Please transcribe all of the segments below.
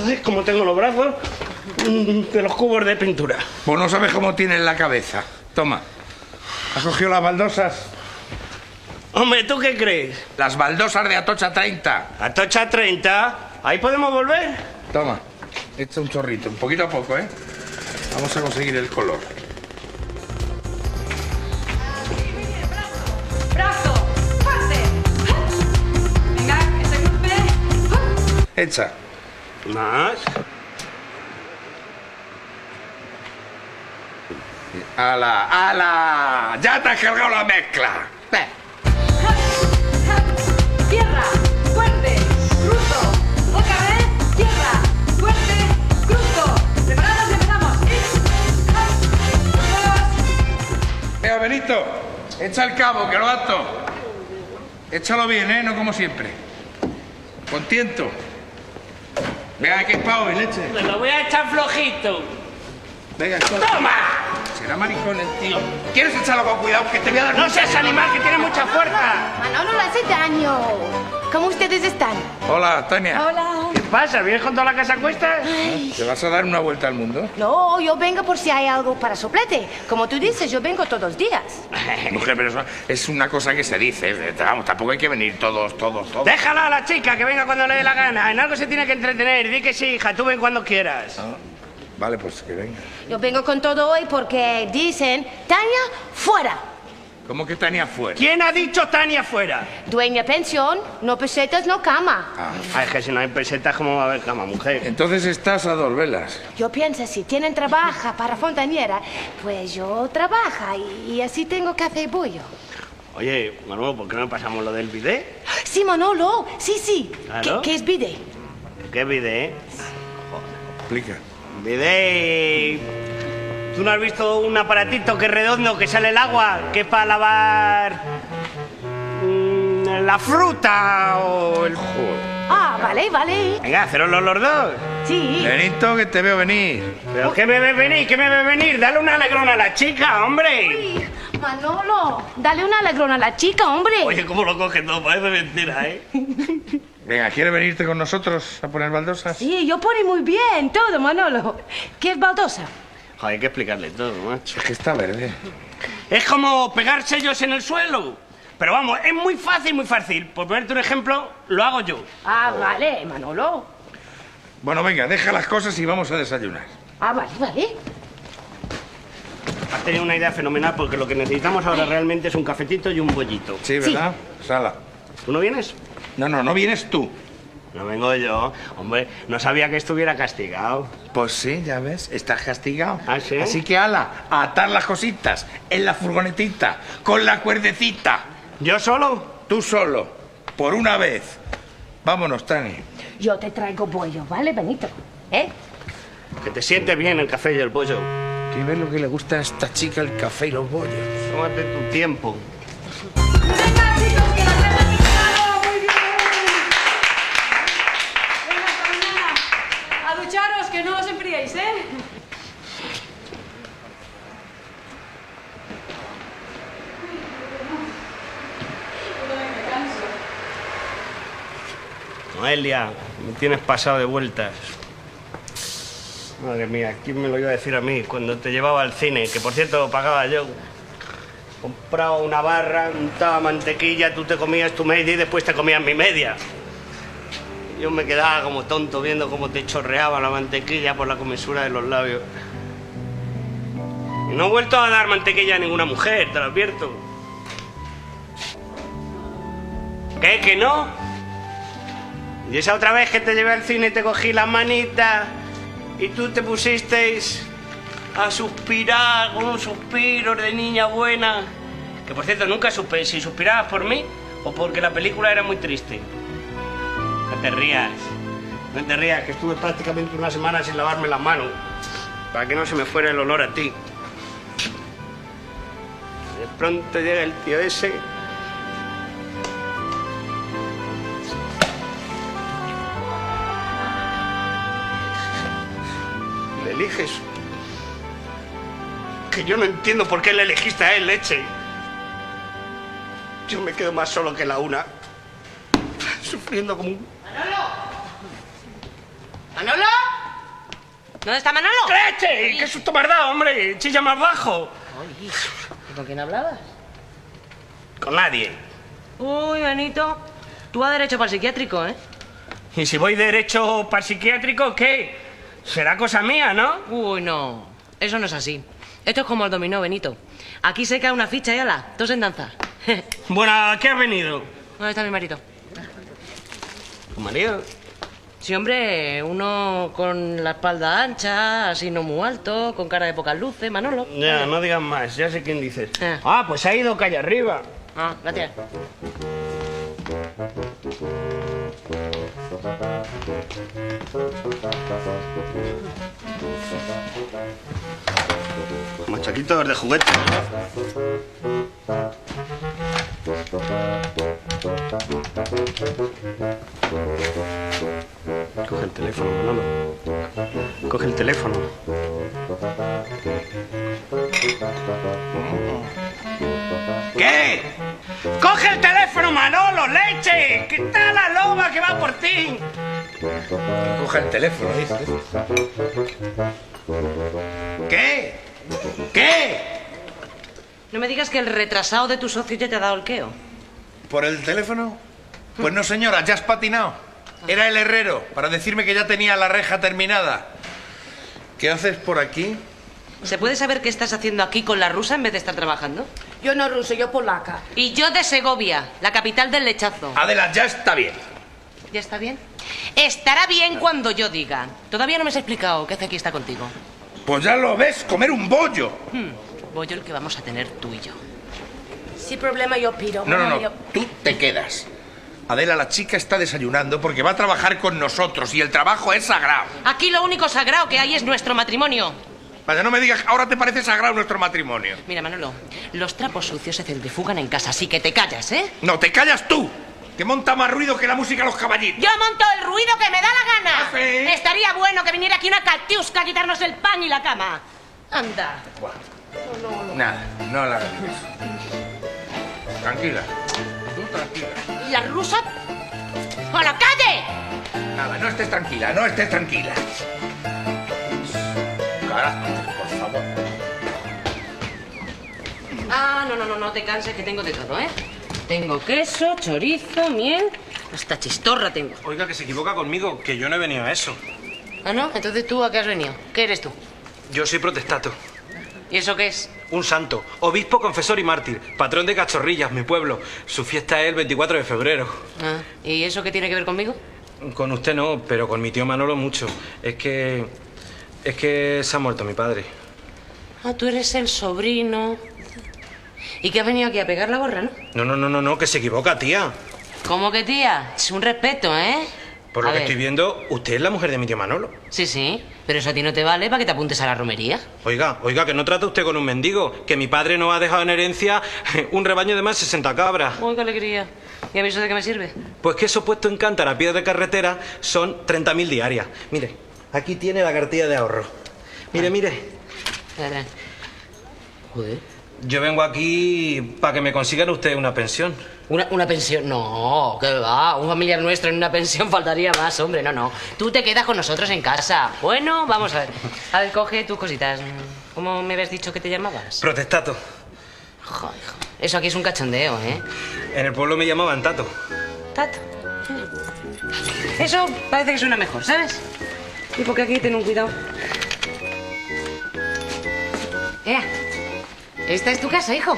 Joder, cómo tengo los brazos de los cubos de pintura. Pues no sabes cómo tienes la cabeza. Toma. ¿Has cogido las baldosas? Hombre, ¿tú qué crees? Las baldosas de Atocha 30. ¿Atocha 30? ¿Ahí podemos volver? Toma. Echa un chorrito, un poquito a poco, ¿eh? Vamos a conseguir el color. ¡Brazo! ¡Fuerte! Venga, ese golpe. Echa. Más. ¡Hala! ¡Hala! ¡Ya te has cargado la mezcla! Tierra, fuerte, cruzo. Otra vez, tierra, fuerte, cruzo. ¿Preparados? Empezamos. Venga, Benito, echa el cabo, que lo ato. Échalo bien, ¿eh? No como siempre. Con tiento. Venga, que es pa' hoy, leche. Me lo voy a echar flojito. Venga, esto. ¡Toma! Será maricón el tío. ¿Quieres echarlo con cuidado? Que te voy a dar... ¡No seas animal, que tiene mucha fuerza! Manolo no hace daño. ¿Cómo ustedes están? Hola, Tania. Hola. ¿Qué pasa? ¿Vienes con toda la casa a cuestas? ¿Te vas a dar una vuelta al mundo? No, yo vengo por si hay algo para soplete. Como tú dices, yo vengo todos los días. Mujer, pero eso es una cosa que se dice. Vamos, tampoco hay que venir todos. Déjala a la chica, que venga cuando le dé la gana. En algo se tiene que entretener. Di que sí, hija, tú ven cuando quieras. Ah, vale, pues que venga. Yo vengo con todo hoy porque dicen, Tania, fuera. ¿Cómo que Tania fuera? ¿Quién ha dicho Tania fuera? Dueña pensión, no pesetas, no cama. Ay, es que si no hay pesetas, ¿cómo va a haber cama, mujer? Entonces estás a dos velas. Yo pienso, si tienen trabaja para fontañera, pues yo trabaja y así tengo café y bollo. Oye, Manolo, ¿por qué no pasamos lo del bidet? Sí, Manolo, sí. Claro. ¿Qué es bidet? ¿Qué bidet? Explica. Bidet. ¿Tú no has visto un aparatito que es redondo, que sale el agua, que es para lavar la fruta o el jugo? Ah, vale. Venga, haceroslo los dos. Sí. Benito, que te veo venir. ¿Pero qué me ves venir? ¿Qué me ves venir? Dale una alegrona a la chica, hombre. Uy, Manolo, dale un alegrón a la chica, hombre. Oye, ¿cómo lo coges todo? Parece mentira, ¿eh? Venga, ¿quieres venirte con nosotros a poner baldosas? Sí, yo pone muy bien todo, Manolo. ¿Qué es baldosa? Joder, hay que explicarle todo, macho. Es que está verde. Es como pegar sellos en el suelo. Pero vamos, es muy fácil. Por ponerte un ejemplo, lo hago yo. Ah, vale, Manolo. Bueno, venga, deja las cosas y vamos a desayunar. Ah, vale. Has tenido una idea fenomenal porque lo que necesitamos ahora realmente es un cafetito y un bollito. Sí, ¿verdad? Sala. ¿Tú no vienes? No vienes tú. No vengo yo. Hombre, no sabía que estuviera castigado. Pues sí, ya ves, estás castigado. ¿Ah, sí? Así que, ala, a atar las cositas en la furgonetita, con la cuerdecita. ¿Yo solo? Tú solo, por una vez. Vámonos, Tani. Yo te traigo bollo, ¿vale, Benito? ¿Eh? Que te siente bien el café y el pollo. ¿Qué ves lo que le gusta a esta chica el café y los bollos? Tómate tu tiempo. Venga, chicos, que la hemos terminado. Muy bien. Venga, hasta mañana. A ducharos, que no os enfriéis, ¿eh? Noelia, me tienes pasado de vueltas. Madre mía, ¿quién me lo iba a decir a mí cuando te llevaba al cine? Que por cierto lo pagaba yo. Compraba una barra, untaba mantequilla, tú te comías tu media y después te comías mi media. Yo me quedaba como tonto viendo cómo te chorreaba la mantequilla por la comesura de los labios. Y no he vuelto a dar mantequilla a ninguna mujer, te lo advierto. ¿Qué? ¿Que no? Y esa otra vez que te llevé al cine te cogí la manita y tú te pusisteis a suspirar con un suspiro de niña buena. Que por cierto, nunca supe si suspirabas por mí o porque la película era muy triste. No te rías, que estuve prácticamente una semana sin lavarme las manos para que no se me fuera el olor a ti. De pronto llega el tío ese. Le eliges. Que yo no entiendo por qué le elegiste a él, leche. Yo me quedo más solo que la una. Sufriendo como un... ¡Manolo! ¡Manolo! ¿Dónde está Manolo? ¡Leche! ¡Qué susto me has dado, hombre! ¡Chilla más bajo! Oye, ¿y con quién hablabas? Con nadie. Uy, Benito, tú vas derecho para el psiquiátrico, ¿eh? ¿Y si voy derecho para el psiquiátrico, qué? Será cosa mía, ¿no? Uy, no, eso no es así. Esto es como el dominó, Benito. Aquí se cae una ficha y ala, todos en danza. Bueno, ¿a qué has venido? ¿Dónde está mi marido? ¿Tu marido? Sí, hombre, uno con la espalda ancha, así no muy alto, con cara de pocas luces, Manolo. Ya, no digas más, ya sé quién dices. Ah. Ah, pues ha ido calle arriba. Ah, gracias. Machaquitos de juguete. Coge el teléfono, Manolo. Coge el teléfono. ¿Qué? ¡Coge el teléfono, Manolo, leche! ¡Que está la loba que va por ti! Coge el teléfono, dice. ¿Qué? ¿Qué? No me digas que el retrasado de tu socio ya te ha dado el queo. ¿Por el teléfono? Pues no, señora, ya has patinado. Era el herrero, para decirme que ya tenía la reja terminada. ¿Qué haces por aquí? ¿Se puede saber qué estás haciendo aquí con la rusa en vez de estar trabajando? Yo no ruso, yo polaca. Y yo de Segovia, la capital del lechazo. Adela, ya está bien. ¿Ya está bien? Estará bien cuando yo diga. Todavía no me has explicado qué hace aquí está contigo. Pues ya lo ves, comer un bollo. Bollo el que vamos a tener tú y yo. Sin problema yo pido. No, yo- tú te quedas. Adela, la chica está desayunando porque va a trabajar con nosotros y el trabajo es sagrado. Aquí lo único sagrado que hay es nuestro matrimonio. Vaya, no me digas, ahora te parece sagrado nuestro matrimonio. Mira, Manolo, los trapos sucios se centrifugan en casa, así que te callas, ¿eh? No, te callas tú, que monta más ruido que la música de los caballitos. Yo monto el ruido que me da la gana. ¿Ah, sí? Estaría bueno que viniera aquí una catiusca a quitarnos el pan y la cama. Anda. Nada, no la hagas eso. Tranquila, tú tranquila. ¿Y la rusa? ¡A la calle! Nada, no estés tranquila, no estés tranquila. Carácter, por favor. Ah, no te canses que tengo de todo, ¿eh? Tengo queso, chorizo, miel, hasta chistorra tengo. Oiga, que se equivoca conmigo, que yo no he venido a eso. Ah, ¿no? Entonces tú, ¿a qué has venido? ¿Qué eres tú? Yo soy protestato, ¿Y eso qué es? un santo, obispo, confesor y mártir, patrón de Cachorrillas, mi pueblo. Su fiesta es el 24 de febrero. Ah, ¿y eso qué tiene que ver conmigo? Con usted no, pero con mi tío Manolo mucho. Es que se ha muerto mi padre. Ah, tú eres el sobrino. ¿Y que has venido aquí a pegar la gorra, no? No, que se equivoca, tía. ¿Cómo que, tía? Es un respeto, ¿eh? Por lo A que ver. estoy viendo, usted es la mujer de mi tío Manolo. Sí, pero eso a ti no te vale para que te apuntes a la romería. Oiga, que no trata usted con un mendigo, que mi padre nos ha dejado en herencia un rebaño de más de 60 cabras. ¡Uy, qué alegría! ¿Y a mí eso de qué me sirve? Pues que eso puesto en cántara a pie de carretera son 30.000 diarias. Mire, aquí tiene la cartilla de ahorro. Mire. Espera. Joder. Yo vengo aquí para que me consigan ustedes una pensión. ¿Una pensión? No, ¿qué va? Un familiar nuestro en una pensión faltaría más, hombre. No. Tú te quedas con nosotros en casa. Bueno, vamos a ver. A ver, coge tus cositas. ¿Cómo me habías dicho que te llamabas? Protestato. Joder, eso aquí es un cachondeo, ¿eh? En el pueblo me llamaban Tato. Tato. Eso parece que suena mejor, ¿sabes? Y porque aquí ten un cuidado. Esta es tu casa, hijo.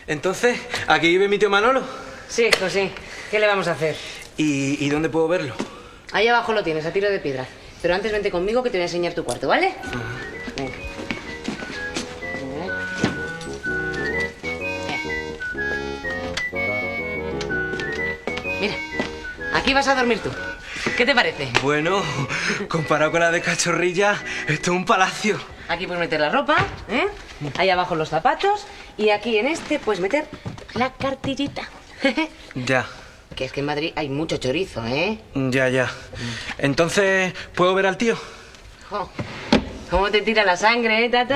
Entonces, ¿aquí vive mi tío Manolo? Sí, hijo, sí. ¿Qué le vamos a hacer? ¿Y dónde puedo verlo? Ahí abajo lo tienes, a tiro de piedra. Pero antes vente conmigo que te voy a enseñar tu cuarto, ¿vale? Venga. Mira, aquí vas a dormir tú. ¿Qué te parece? Bueno, comparado con la de Cachorrilla, esto es un palacio. Aquí puedes meter la ropa, ¿eh? Ahí abajo los zapatos. Y aquí en este puedes meter la cartillita. Ya. Que es que en Madrid hay mucho chorizo, ¿eh? Ya. Entonces, ¿puedo ver al tío? Jo, ¿cómo te tira la sangre, Tato?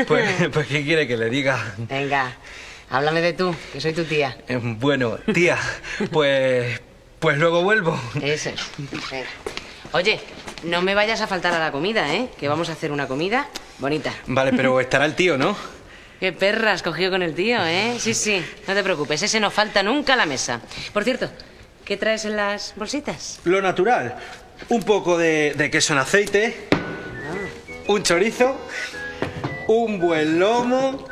Pues, ¿qué quiere que le diga? Venga, háblame de tú, que soy tu tía. Bueno, tía, pues luego vuelvo. Eso es. Venga. Oye, no me vayas a faltar a la comida, ¿eh? Que vamos a hacer una comida bonita. Vale, pero estará el tío, ¿no? Qué perra has cogido con el tío, ¿eh? Sí, sí, no te preocupes, ese no falta nunca a la mesa. Por cierto, ¿qué traes en las bolsitas? Lo natural. Un poco de queso en aceite, un chorizo, un buen lomo,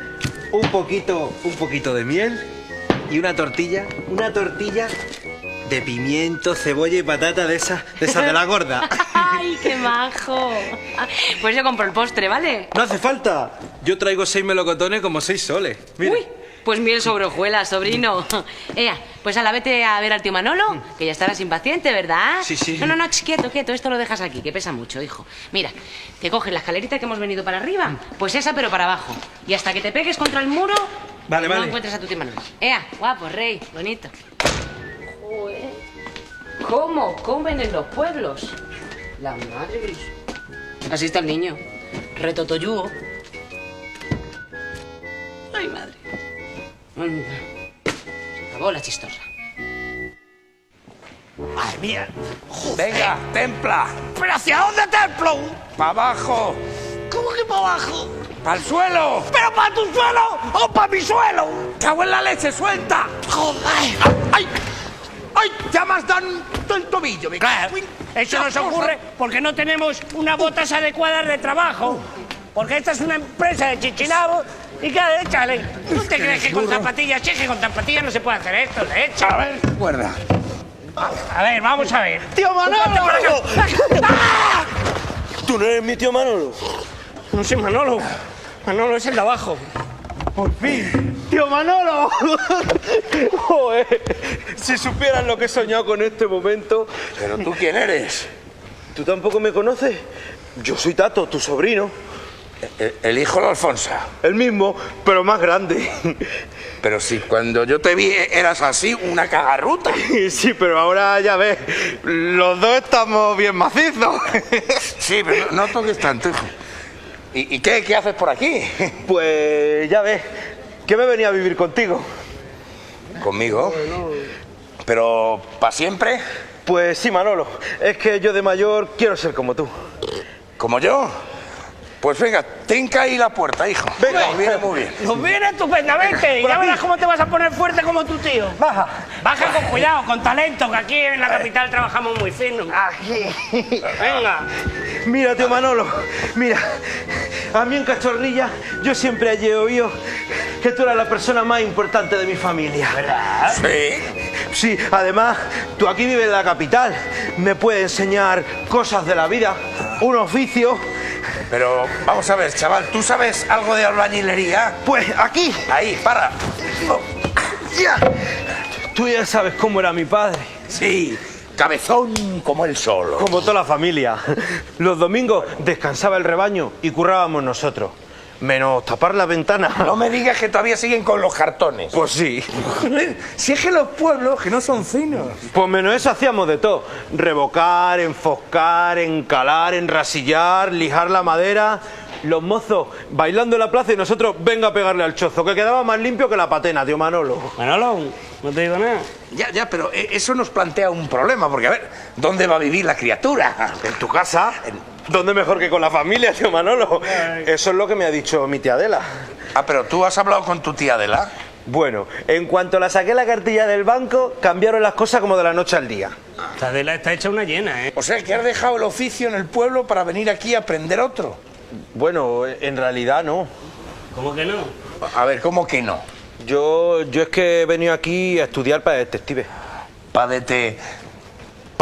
un poquito de miel y una tortilla de pimiento, cebolla y patata de esas de la gorda. ¡Ay, qué majo! Pues yo compro el postre, ¿vale? No hace falta. Yo traigo 6 melocotones como 6 soles. Mira. Uy, pues miel sobre hojuelas, sobrino. Ea, pues ala, vete a ver al tío Manolo, que ya estarás impaciente, ¿verdad? Sí, sí. No, quieto, esto lo dejas aquí, que pesa mucho, hijo. Mira, te coges la escalerita que hemos venido para arriba, pues esa pero para abajo. Y hasta que te pegues contra el muro, vale. No encuentres a tu tío Manolo. Ea, guapo, rey, bonito. Joder. ¿Cómo comen en los pueblos? La madre. Así está el niño. Retotoyúo. Ay, madre. Se acabó la chistorra. Ay, mía. Venga, templa. ¿Pero hacia dónde templo? Para abajo. ¿Cómo que para abajo? Para el suelo. ¿Pero para tu suelo o para mi suelo? ¡Cago en la leche, suelta! ¡Joder! ¡Ay! ¡Ay! ¡Ya me has dado el tobillo! Claro, eso nos ocurre porque no tenemos unas botas adecuadas de trabajo. Porque esta es una empresa de chichinabo y claro, échale. ¿Tú te crees que con zapatillas, che, que con zapatillas no se puede hacer esto? De hecho. A ver, guarda. A ver, vamos a ver. ¡Tío Manolo! ¡Ah! ¿Tú no eres mi tío Manolo? No soy Manolo. Manolo es el de abajo. ¡Por fin! ¡Tío Manolo! Joder, si supieran lo que he soñado con este momento. ¿Pero tú quién eres? ¿Tú tampoco me conoces? Yo soy Tato, tu sobrino. El hijo de Alfonsa. El mismo, pero más grande. Pero si cuando yo te vi eras así, una cagarruta. Sí, pero ahora ya ves, los dos estamos bien macizos. Sí, pero no toques tanto, hijo. ¿Y qué haces por aquí? Pues ya ves, que me venía a vivir contigo. ¿Conmigo? ¿Pero para siempre? Pues sí, Manolo, es que yo de mayor quiero ser como tú. ¿Como yo? Pues venga, trinca ahí la puerta, hijo. Venga. Nos viene muy bien. Nos viene estupendamente. Y ya verás cómo te vas a poner fuerte como tu tío. Baja. Baja con cuidado, con talento, que aquí en la capital trabajamos muy fino. Aquí. Venga. Mira, tío Manolo, mira, a mí en Cachorrilla yo siempre he oído que tú eras la persona más importante de mi familia. ¿Verdad? Sí. Sí, además, tú aquí vives en la capital, me puedes enseñar cosas de la vida, un oficio. Pero vamos a ver, chaval, ¿tú sabes algo de albañilería? Pues aquí, Ahí, para. ya. Tú ya sabes cómo era mi padre. Sí, cabezón como el solo. Como toda la familia. Los domingos descansaba el rebaño y currábamos nosotros. Menos tapar la ventana. No me digas que todavía siguen con los cartones. Pues sí. Si es que los pueblos que no son finos. Pues menos eso hacíamos de todo. Revocar, enfoscar, encalar, enrasillar, lijar la madera. Los mozos bailando en la plaza y nosotros venga a pegarle al chozo, que quedaba más limpio que la patena, tío Manolo. Manolo, no te digo nada. Ya, pero eso nos plantea un problema, porque a ver, ¿dónde va a vivir la criatura? ¿En tu casa? ¿Dónde mejor que con la familia, tío Manolo? Eso es lo que me ha dicho mi tía Adela. Ah, pero tú has hablado con tu tía Adela. Bueno, en cuanto la saqué la cartilla del banco, cambiaron las cosas como de la noche al día. Esta Adela está hecha una llena, ¿eh? O sea, que has dejado el oficio en el pueblo para venir aquí a aprender otro. Bueno, en realidad no. ¿Cómo que no? A ver, ¿cómo que no? Yo es que he venido aquí a estudiar para detective. Pa'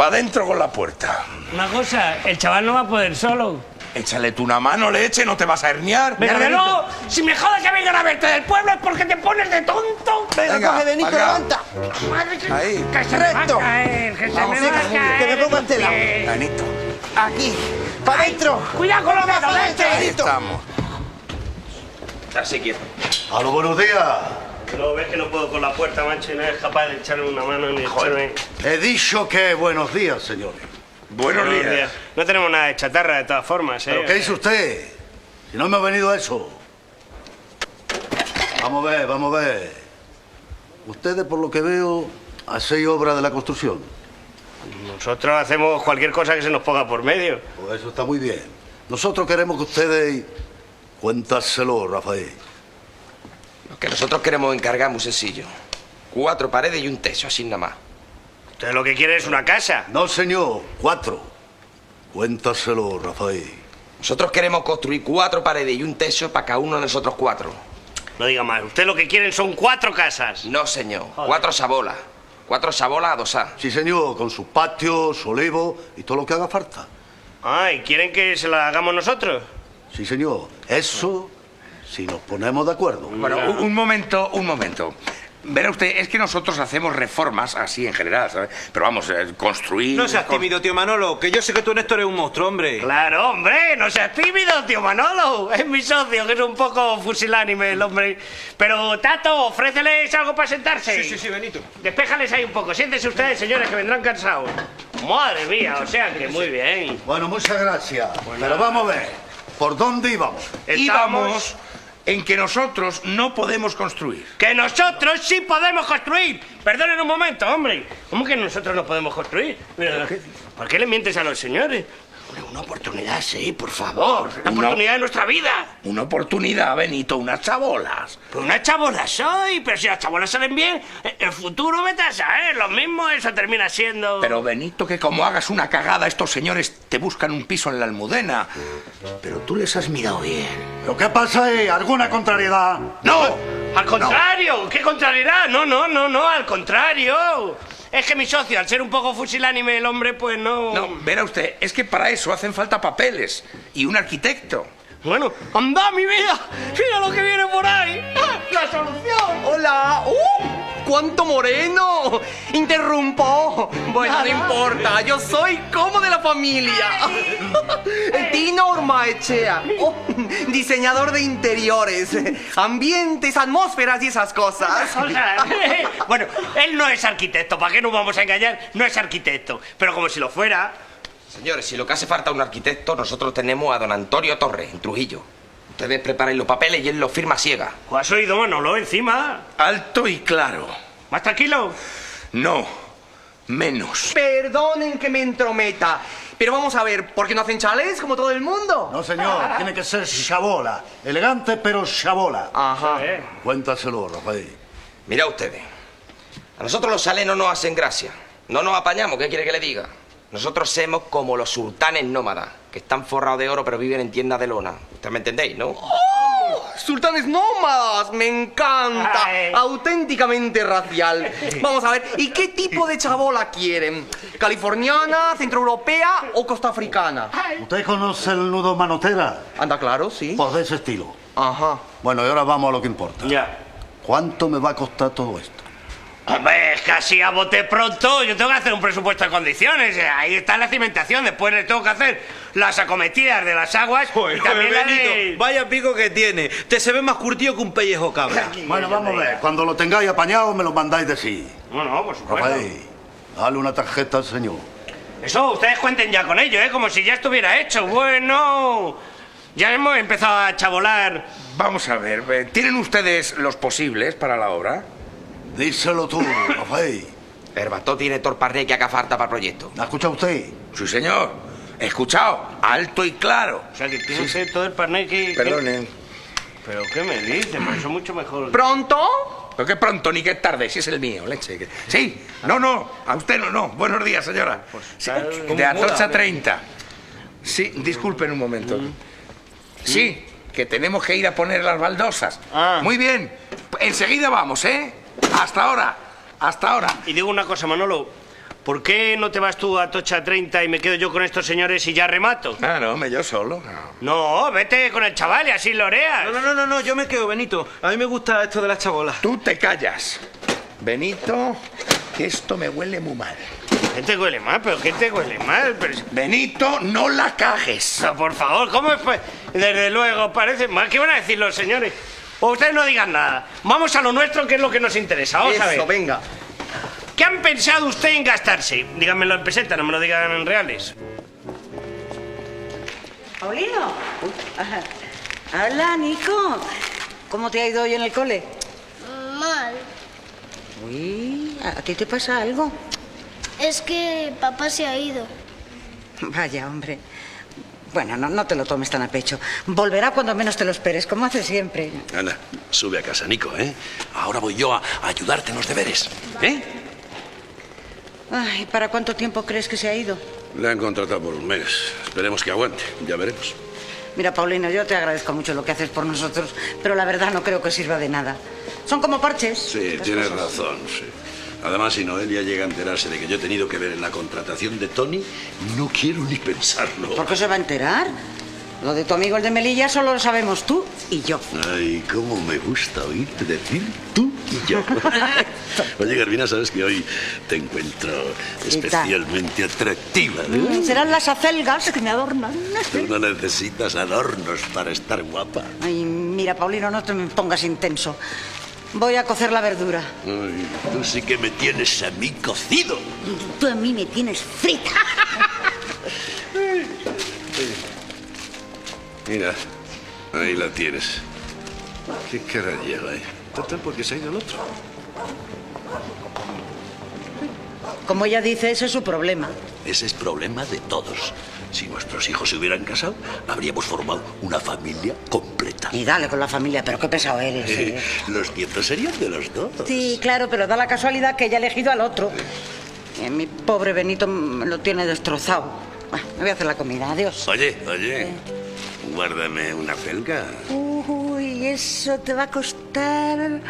dentro con la puerta. Una cosa, el chaval no va a poder solo. Échale tú una mano, leche, no te vas a herniar. Venga, no, si me jodas que vengan a verte del pueblo es porque te pones de tonto. Venga, coge, Benito, acá. levanta. Madre que, Ahí. que se me va a caer, que se me va a caer. que me ponga este lado. Benito, Aquí, para adentro. Cuidado con los dedos, leche. ahí estamos. Así quieto. ¡A los buenos días! No ves que no puedo con la puerta, macho, y no es capaz de echarme una mano ni echarme. He dicho que buenos días, señores. Buenos días. No tenemos nada de chatarra de todas formas, ¿eh? ¿Pero qué dice usted? Si no me ha venido eso. Vamos a ver, vamos a ver. Ustedes, por lo que veo, hacéis obra de la construcción. Nosotros hacemos cualquier cosa que se nos ponga por medio. Pues eso está muy bien. Nosotros queremos que ustedes... Cuéntaselo, Rafael. Lo que nosotros queremos encargar es muy sencillo. 4 paredes y un techo, así nada más. Usted lo que quiere es una casa. No, señor, 4. Cuéntaselo, Rafael. Nosotros queremos construir 4 paredes y un techo para cada uno de nosotros 4. No diga más. Usted lo que quieren son 4 casas. No, señor. 4 sabolas. 4 sabolas adosadas. Sí, señor, con sus patios, olivos y todo lo que haga falta. Ah, ¿y quieren que se la hagamos nosotros? Sí, señor. Eso, si nos ponemos de acuerdo. Bueno, un momento. Verá usted, es que nosotros hacemos reformas así en general, ¿sabes? Pero vamos, construir... No seas tímido, tío Manolo, que yo sé que tú, Néstor, eres un monstruo, hombre. Claro, hombre, no seas tímido, tío Manolo. Es mi socio, que es un poco fusilánime el hombre. Pero, Tato, ofréceles algo para sentarse. Sí, Benito. Despéjales ahí un poco. Siéntense ustedes, señores, que vendrán cansados. Madre mía, o sea que muy bien. Bueno, muchas gracias. Pero vamos a ver, ¿por dónde íbamos? Íbamos en que nosotros no podemos construir. ¡Que nosotros sí podemos construir! Perdonen un momento, hombre. ¿Cómo que nosotros no podemos construir? Mira, ¿por qué le mientes a los señores? Una oportunidad, sí, por favor. Una oportunidad de nuestra vida. Una oportunidad, Benito, unas chabolas. Pues unas chabolas soy, pero si las chabolas salen bien, el futuro vete a saber, lo mismo eso termina siendo... Pero, Benito, que como hagas una cagada, estos señores te buscan un piso en la Almudena. Pero tú les has mirado bien. ¿Pero qué pasa ahí? ¿Alguna contrariedad? ¡No! ¡Al contrario! No. ¿Qué contrariedad? No, al contrario. Es que mi socio, al ser un poco fusilánime el hombre, pues no... No, verá usted, es que para eso hacen falta papeles y un arquitecto. Bueno, anda mi vida, mira lo que viene por ahí. ¡Ah, la solución! ¡Hola! ¡Cuánto moreno! ¡Interrumpo! Bueno, no importa, yo soy como de la familia. El Tino Ormaechea, diseñador de interiores, ambientes, atmósferas y esas cosas. Bueno, él no es arquitecto, ¿para qué nos vamos a engañar? No es arquitecto, pero como si lo fuera... Señores, si lo que hace falta es un arquitecto, nosotros tenemos a don Antonio Torres, en Trujillo. Ustedes preparen los papeles y él los firma ciega. ¿Has oído, Manolo, encima? Alto y claro. ¿Más tranquilo? No, menos. Perdonen que me entrometa, pero vamos a ver, ¿por qué no hacen chalés como todo el mundo? No, señor, tiene que ser chabola. Elegante, pero chabola. Ajá. Cuéntaselo, Rafael. Mirá ustedes, a nosotros los chalés no nos hacen gracia. No nos apañamos, ¿qué quiere que le diga? Nosotros somos como los sultanes nómadas, que están forrados de oro pero viven en tiendas de lona. ¿Ustedes me entendéis, no? ¡Sultanes nómadas! ¡Me encanta! Ay. Auténticamente racial. Vamos a ver, ¿y qué tipo de chabola quieren? ¿Californiana, centroeuropea o costafricana? ¿Usted conoce el nudo manotera? Anda claro, sí. Pues de ese estilo. Ajá. Bueno, y ahora vamos a lo que importa. Ya. ¿Cuánto me va a costar todo esto? Hombre, es casi a bote pronto. Yo tengo que hacer un presupuesto de condiciones. Ahí está la cimentación. Después le tengo que hacer las acometidas de las aguas y también la de... Benito, vaya pico que tiene. Te se ve más curtido que un pellejo cabra. Bueno, vamos a ver. Cuando lo tengáis apañado, me lo mandáis decir. No, por supuesto. Rafael, dale una tarjeta al señor. Eso, ustedes cuenten ya con ello, como si ya estuviera hecho. Bueno, ya hemos empezado a chabolar. Vamos a ver, ¿tienen ustedes los posibles para la obra? Díselo tú, Rafael. Herbató tiene torparné que haga falta para el proyecto. ¿La escucha usted? Sí, señor. He escuchado, alto y claro. O sea, que tiene usted todo el parné que... Perdonen. ¿Pero qué me dice? Por eso mucho mejor... ¿Pronto? Pero qué pronto ni qué tarde, si es el mío, leche. Sí, no, a usted no. Buenos días, señora. Sí, de Atocha 30. Sí, disculpen un momento. Sí, que tenemos que ir a poner las baldosas. Muy bien, enseguida vamos, ¿eh? Hasta ahora. Y digo una cosa, Manolo. ¿Por qué no te vas tú a Atocha 30 y me quedo yo con estos señores y ya remato? Ah, no, yo solo. No, vete con el chaval y así loreas. No, yo me quedo, Benito. A mí me gusta esto de las chabolas. Tú te callas. Benito, que esto me huele muy mal. ¿Qué te huele mal? ¿Pero qué te huele mal? Pero... Benito, no la cajes. No, por favor, ¿cómo es? Desde luego, parece mal. ¿Qué van a decir los señores? O ustedes no digan nada. Vamos a lo nuestro, que es lo que nos interesa. Vamos a ver. Eso, venga. ¿Qué han pensado usted en gastarse? Díganmelo en pesetas, no me lo digan en reales. Paulino. Hola, Nico. ¿Cómo te ha ido hoy en el cole? Mal. Uy, ¿a ti te pasa algo? El Es que papá se ha ido. Vaya, hombre. Bueno, no te lo tomes tan a pecho. Volverá cuando menos te lo esperes, como hace siempre. Anda, sube a casa, Nico, ¿eh? Ahora voy yo a ayudarte en los deberes, ¿eh? Ay, ¿para cuánto tiempo crees que se ha ido? Le han contratado por un mes. Esperemos que aguante, ya veremos. Mira, Paulino, yo te agradezco mucho lo que haces por nosotros, pero la verdad no creo que sirva de nada. Son como parches. Sí, tienes razón, sí. Además, si Noelia llega a enterarse de que yo he tenido que ver en la contratación de Tony, no quiero ni pensarlo. ¿Por qué se va a enterar? Lo de tu amigo el de Melilla solo lo sabemos tú y yo. Ay, cómo me gusta oírte decir tú y yo. Oye, Garvina, sabes que hoy te encuentro especialmente atractiva, ¿no? Serán las acelgas que me adornan. Tú no necesitas adornos para estar guapa. Ay, mira, Paulino, no te me pongas intenso. Voy a cocer la verdura. Ay, tú sí que me tienes a mí cocido. Tú a mí me tienes frita. Mira, ahí la tienes. ¿Qué cara lleva ahí? Total, porque se ha ido el otro. Como ella dice, ese es su problema. Ese es problema de todos. Si nuestros hijos se hubieran casado, habríamos formado una familia completa. Y dale con la familia, pero qué pesado eres. Los nietos serían de los dos. Sí, claro, pero da la casualidad que ella ha elegido al otro. Mi pobre Benito me lo tiene destrozado. Me voy a hacer la comida, adiós. Oye, guárdame una felga. Uy, eso te va a costar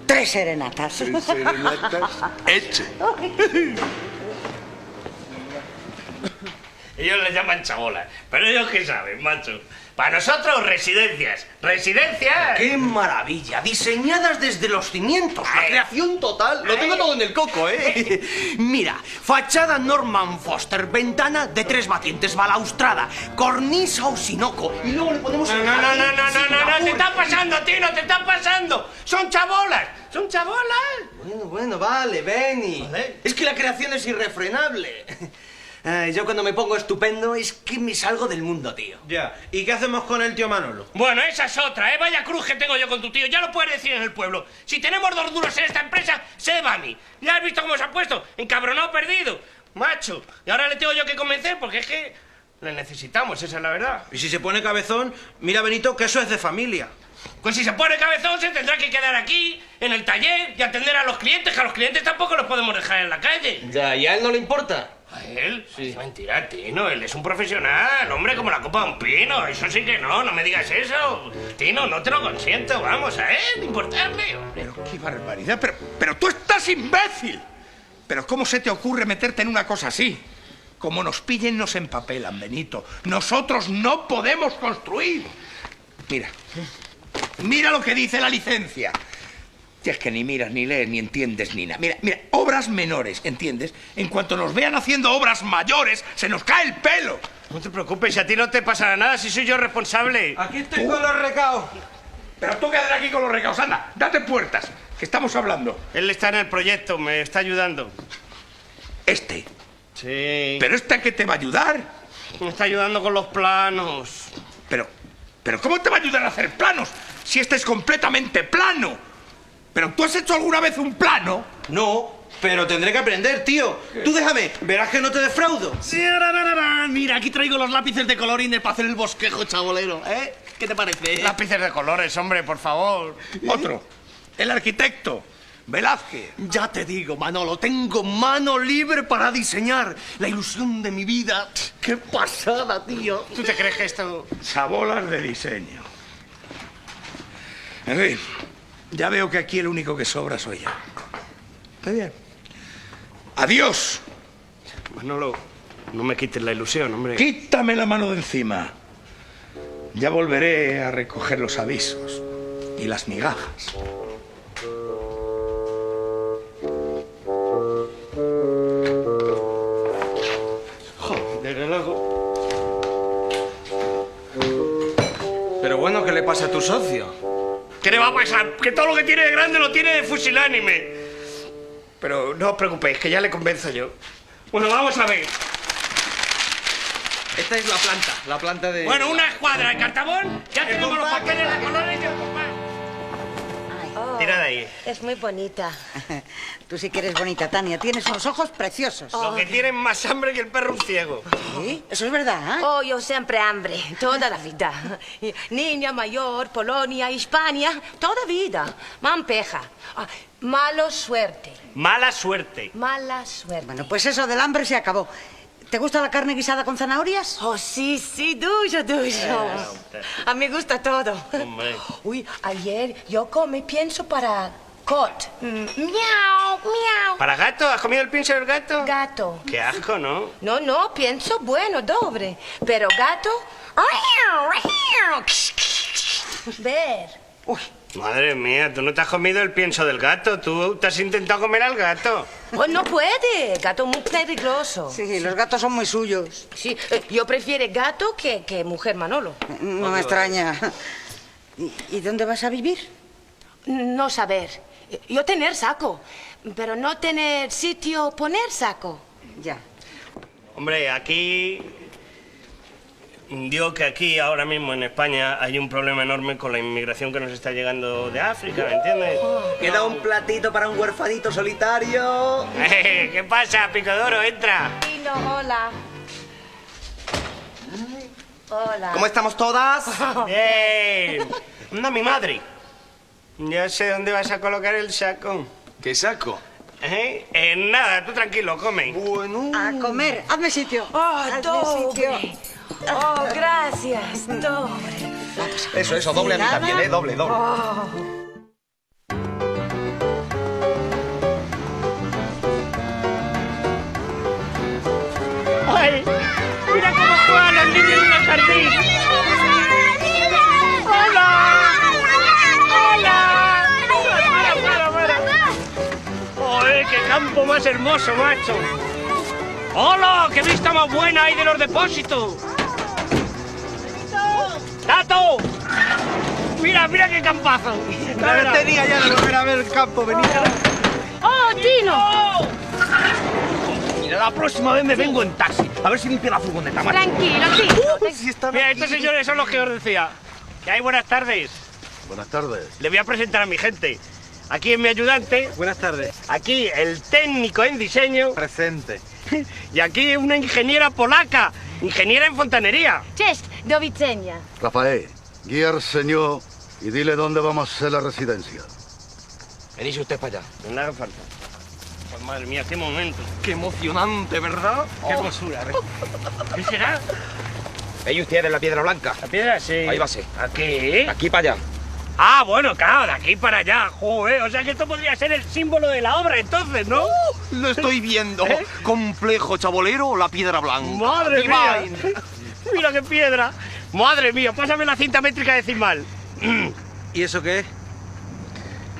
3 serenatas. 3 serenatas. Eche. Ellos les llaman chabolas, pero ellos qué saben, macho. Para nosotros, residencias. ¡Residencias! ¡Qué maravilla! Diseñadas desde los cimientos. La creación total. Lo tengo todo en el coco, ¿eh? Mira, fachada Norman Foster, ventana de 3 batientes, balaustrada, cornisa o sinoco. Y luego le ponemos... No, te está pasando, Tino, te está pasando. Son chabolas, son chabolas. Bueno, vale, Benny. Es que la creación es irrefrenable. Yo cuando me pongo estupendo es que me salgo del mundo, tío. Ya. ¿Y qué hacemos con el tío Manolo? Bueno, esa es otra, ¿eh? Vaya cruz que tengo yo con tu tío. Ya lo puedes decir en el pueblo. Si tenemos 2 duros en esta empresa, se va a mí. ¿Ya has visto cómo se ha puesto? Encabronado, perdido. Macho. Y ahora le tengo yo que convencer porque es que le necesitamos, esa es la verdad. Y si se pone cabezón, mira, Benito, que eso es de familia. Pues si se pone cabezón, se tendrá que quedar aquí, en el taller, y atender a los clientes, que a los clientes tampoco los podemos dejar en la calle. Ya, ¿y a él no le importa? ¿A él? Sí. Es mentira, Tino, él es un profesional, hombre, como la copa de un pino. Eso sí que no me digas eso. Tino, no te lo consiento, vamos, a él, importarle, hombre. Pero qué barbaridad, pero tú estás imbécil. Pero ¿cómo se te ocurre meterte en una cosa así? Como nos pillen, nos empapelan, Benito. Nosotros no podemos construir. Mira lo que dice la licencia. Si es que ni miras, ni lees, ni entiendes, ni nada. Mira, obras menores, ¿entiendes? En cuanto nos vean haciendo obras mayores, se nos cae el pelo. No te preocupes, a ti no te pasará nada, si soy yo responsable. Aquí estoy con los recaos. Pero tú quédate aquí con los recaos, anda, date puertas, que estamos hablando. Él está en el proyecto, me está ayudando. ¿Este? Sí. ¿Pero este a qué te va a ayudar? Me está ayudando con los planos. Pero ¿cómo te va a ayudar a hacer planos si este es completamente plano? ¿Pero tú has hecho alguna vez un plano? No, pero tendré que aprender, tío. Tú déjame, verás que no te defraudo. Mira, aquí traigo los lápices de colorines para hacer el bosquejo chabolero, ¿eh? ¿Qué te parece? Lápices de colores, hombre, por favor. Otro, el arquitecto, Velázquez. Ya te digo, Manolo, tengo mano libre para diseñar la ilusión de mi vida. ¡Qué pasada, tío! ¿Tú te crees que esto...? Sabolas de diseño. En fin, ya veo que aquí el único que sobra soy yo. Está bien. ¡Adiós! Manolo, no me quites la ilusión, hombre. Quítame la mano de encima. Ya volveré a recoger los avisos y las migajas. Desde luego. Pero bueno, ¿qué le pasa a tu socio? ¿Qué le va a pasar? Que todo lo que tiene de grande lo tiene de fusilánime. Pero no os preocupéis, que ya le convenzo yo. Bueno, vamos a ver. Esta es la planta de... Bueno, una escuadra de cartabón, ya tenemos los papeles de colores y el compás. Ay, Tira de ahí. Es muy bonita. Tú sí que eres bonita, Tania. Tienes unos ojos preciosos. Lo que tienen más hambre que el perro un ciego. ¿Sí? Eso es verdad, ¿eh? Oh, yo siempre hambre, toda la vida. Niña, mayor, Polonia, Hispania, toda vida. Mampeja. Malo suerte. Mala suerte. Mala suerte. Bueno, pues eso del hambre se acabó. ¿Te gusta la carne guisada con zanahorias? Oh, sí, sí, duyo. A mí me gusta todo. Hombre. Uy, ayer yo comí pienso para cot. Miau, miau. ¿Para gato? ¿Has comido el pienso del gato? Gato. Qué asco, ¿no? No, pienso bueno, doble. Pero gato... Ver. Uy. Madre mía, tú no te has comido el pienso del gato. Tú te has intentado comer al gato. Oh, no puede. Gato muy peligroso. Sí, los gatos son muy suyos. Sí, yo prefiero gato que mujer Manolo. No me extraña. ¿Y dónde vas a vivir? No saber. Yo tener saco, pero no tener sitio poner saco. Ya. Hombre, aquí... Digo que aquí, ahora mismo en España, hay un problema enorme con la inmigración que nos está llegando de África, ¿me entiendes? Queda un platito para un huerfanito solitario. ¿Qué pasa, Picodoro? Entra. Pino, hola. Hola. ¿Cómo estamos todas? Bien. Anda, mi madre. Ya sé dónde vas a colocar el saco. ¿Qué saco? Nada, tú tranquilo, come. Bueno. A comer. Hazme sitio. Hazme sitio. Oh, gracias, doble. Eso, doble a mí también, ¿eh? Doble. ¡Ay! ¡Mira cómo juegan los niños en el jardín! ¡Hola! ¡Hola! ¡Para! ¡Joder, qué campo más hermoso, macho! ¡Hola! ¡Qué vista más buena hay de los depósitos! ¡Tato! ¡Mira qué campazo! Tenía ya de volver a ver el campo, venía. ¡Oh, Tino! Mira, la próxima vez me vengo en taxi. A ver si limpia la furgoneta, macho. Tranquilo, Tino. Mira, estos señores son los que os decía. Que hay buenas tardes. Buenas tardes. Le voy a presentar a mi gente. Aquí es mi ayudante. Buenas tardes. Aquí el técnico en diseño. Presente. Y aquí una ingeniera polaca. Ingeniera en fontanería. Cześć, do widzenia. Rafael, guía al señor y dile dónde vamos a hacer la residencia. Venís usted para allá. No haga falta. Pues madre mía, qué momento. Qué emocionante, ¿verdad? Qué hermosura. ¿Qué será? ¿Veis ustedes la piedra blanca? La piedra, sí. Ahí va a ser. ¿Aquí? Aquí para allá. Ah, bueno, claro, de aquí para allá. Joder, o sea que esto podría ser el símbolo de la obra entonces, ¿no? Lo estoy viendo. Complejo chabolero, la piedra blanca. ¡Madre mía! Divine. ¡Mira qué piedra! ¡Madre mía! Pásame la cinta métrica decimal. ¿Y eso qué es?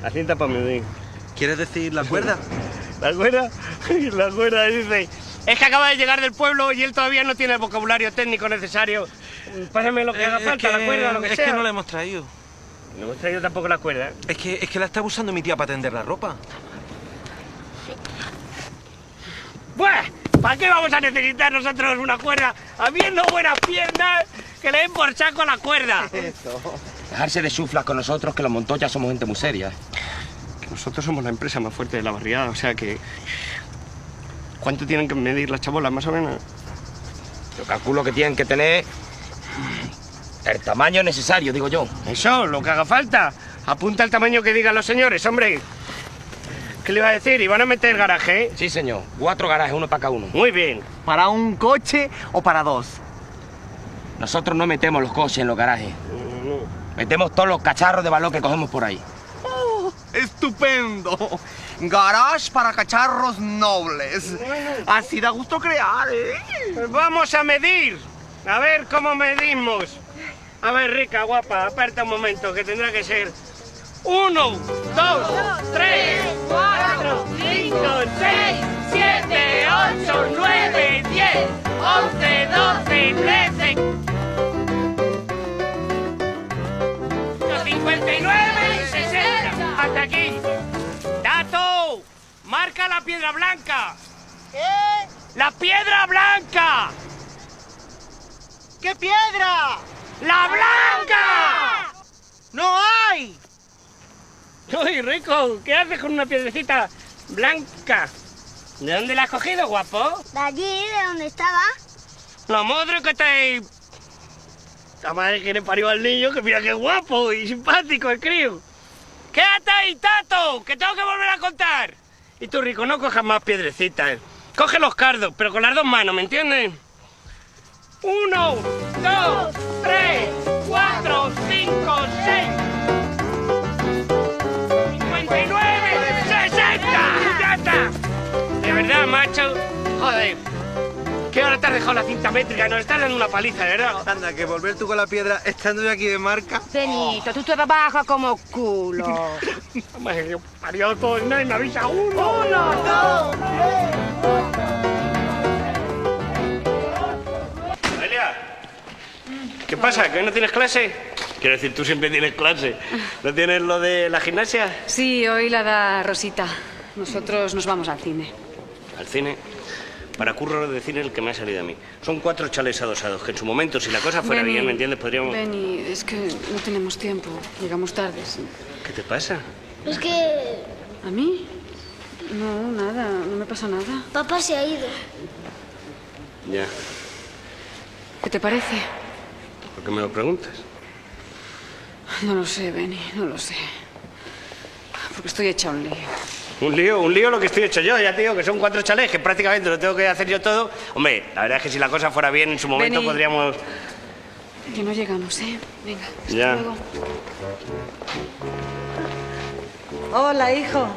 La cinta para medir. ¿Quieres decir la cuerda? ¿La cuerda? La cuerda dice... Es que acaba de llegar del pueblo y él todavía no tiene el vocabulario técnico necesario. Pásame lo que haga falta, la cuerda, lo que sea. Es que no la hemos traído. No hemos traído tampoco la cuerda. Es que la está usando mi tía para tender la ropa. Buah, ¿para qué vamos a necesitar nosotros una cuerda? Habiendo buenas piernas, que le den por saco a la cuerda. Dejarse de chuflas con nosotros, que los Montoya somos gente muy seria. Que nosotros somos la empresa más fuerte de la barriada, o sea que... ¿Cuánto tienen que medir las chabolas, más o menos? Yo calculo que tienen que tener el tamaño necesario, digo yo. Eso, lo que haga falta. Apunta el tamaño que digan los señores, hombre. ¿Qué le iba a decir? ¿Iban a meter el garaje? Sí, señor. 4 garajes, uno para cada uno. Muy bien. ¿Para un coche o para 2? Nosotros no metemos los coches en los garajes. Metemos todos los cacharros de valor que cogemos por ahí. Oh, ¡estupendo! Garage para cacharros nobles. Así da gusto crear, ¿eh? Pues vamos a medir. A ver cómo medimos. A ver, rica, guapa, aparta un momento, que tendrá que ser... 1, 2, 3, 4, 5, 6, 7, 8, 9, 10, 11, 12, 13... 59 y 60. Hasta aquí. ¡Tato! ¡Marca la piedra blanca! ¿Qué? ¡La piedra blanca! ¿Qué piedra? ¡La blanca! ¡No hay! ¡Uy, rico! ¿Qué haces con una piedrecita blanca? ¿De dónde la has cogido, guapo? De allí, de donde estaba. La madre que te... La madre que le parió al niño, que mira qué guapo y simpático el crío. ¡Quédate ahí, Tato! ¡Que tengo que volver a contar! Y tú, rico, no cojas más piedrecitas. Coge los cardos, pero con las dos manos, ¿me entiendes? 1, 2, 3, 4, 5, 6... 59, 60. ¡Ya está! De verdad, macho. Joder. ¿Qué hora te has dejado la cinta métrica? Nos estás dando una paliza, de verdad. Anda, que volver tú con la piedra estando yo aquí de marca. Benito, tú trabajas como culo. Hombre, yo parió todo y nadie me avisa. 1, 1, 2, 3. Noelia, ¿qué pasa? ¿Que hoy no tienes clase? Quiero decir, tú siempre tienes clase. ¿No tienes lo de la gimnasia? Sí, hoy la da Rosita. Nosotros nos vamos al cine. ¿Al cine? Para curro de cine el que me ha salido a mí. Son 4 chalés adosados, que en su momento, si la cosa fuera Benny, bien, ¿me entiendes? Podríamos... Benny, es que no tenemos tiempo. Llegamos tarde. Sí. ¿Qué te pasa? Es que... ¿A mí? No, nada. No me pasa nada. Papá se ha ido. Ya. ¿Qué te parece? ¿Por qué me lo preguntas? No lo sé, Benny. No lo sé. Porque estoy hecha un lío. Un lío lo que estoy hecho yo, ya te digo que son 4 chalés, que prácticamente lo tengo que hacer yo todo. Hombre, la verdad es que si la cosa fuera bien en su momento Benny, podríamos... Que no llegamos, ¿eh? Venga, hasta Ya. luego. Hola, hijo.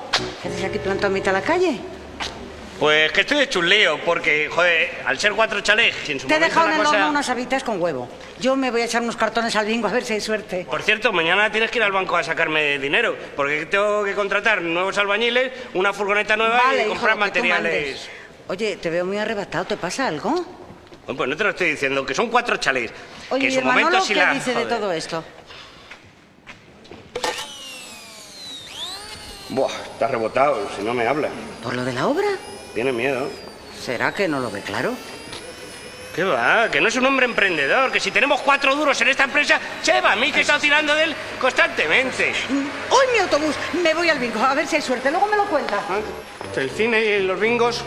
¿Qué haces aquí plantado a mitad de la calle? Pues que estoy hecho un lío, porque, joder, al ser 4 chalés, si en su Te he momento dejado la en el cosa... horno unas habitas con huevo. Yo me voy a echar unos cartones al bingo a ver si hay suerte. Por cierto, mañana tienes que ir al banco a sacarme dinero, porque tengo que contratar nuevos albañiles, una furgoneta nueva Vale, y hijo, comprar lo que tú materiales. mandes. Oye, te veo muy arrebatado. ¿Te pasa algo? Bueno, pues no te lo estoy diciendo, que son 4 chalés. Oye, que en ¿y su el Manolo momento si qué la... dice de Joder. todo esto? Buah, está rebotado, si no me habla. ¿Por lo de la obra? Tiene miedo. ¿Será que no lo ve claro? ¿Qué va? Que no es un hombre emprendedor, que si tenemos 4 duros en esta empresa, se va a mí que he estado tirando de él constantemente. ¡Hoy mi autobús! Me voy al bingo, a ver si hay suerte. Luego me lo cuenta. El cine y los bingos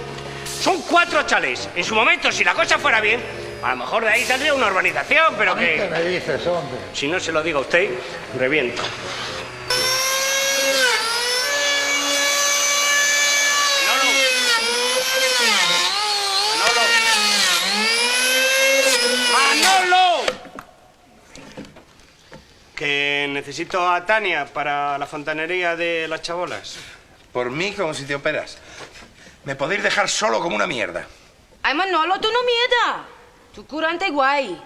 son 4 chalés. En su momento, si la cosa fuera bien, a lo mejor de ahí saldría una urbanización, pero que... ¿Qué me dices, hombre? Si no se lo digo a usted, reviento. ¡Manolo! Que necesito a Tania para la fontanería de las chabolas. Por mí, como si te operas. Me podéis dejar solo como una mierda. Ay, Manolo, tú no mierda. Tu curante guay.